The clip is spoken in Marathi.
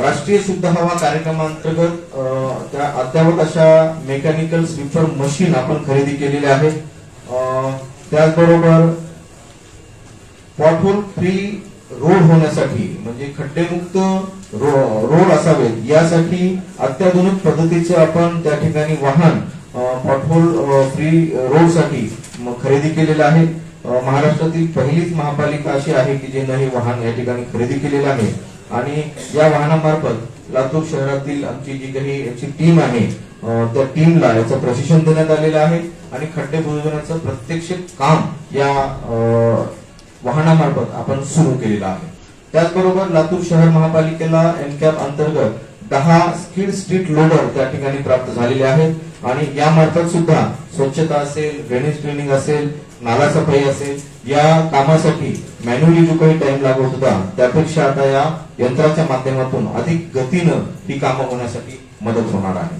राष्ट्रीय शुद्ध हवा कार्यक्रमांतर्गत त्या अद्यावत अशा मेकॅनिकल स्वीपर मशीन आपण खरेदी केलेले आहे। त्याचबरोबर पॉटहोल फ्री रोड होण्यासाठी म्हणजे खड्डेमुक्त रोड असावेत यासाठी अत्याधुनिक पद्धतीचे आपण त्या ठिकाणी वाहन पॉटहोल फ्री रोड साठी खरेदी केलेलं आहे। महाराष्ट्रातील पहिलीच महापालिका अशी आहे की जिने हे वाहन या ठिकाणी खरेदी केलेलं आहे आणि या वाहनामार्फत लातूर शहरातील आमची जी काही याची टीम आहे त्या टीमला याचं प्रशिक्षण देण्यात आलेलं आहे आणि खड्डे बुजवण्याचं प्रत्यक्ष काम या वाहनामार्फत आपण सुरू केलेलं आहे। त्याचबरोबर लातूर शहर महापालिकेला एनकॅप अंतर्गत 10 स्किड स्ट्रीट लोडर त्या ठिकाणी प्राप्त झालेले आहेत आणि यामार्फत सुद्धा स्वच्छता असेल, ड्रेनेज क्लिनिंग असेल, नाला सफाई असेल या कामासाठी मॅन्युअली जो काही टाइम लागत होता त्यापेक्षा आता या यंत्राच्या माध्यमातून अधिक गतीनं ही कामं होण्यासाठी मदत होणार आहे।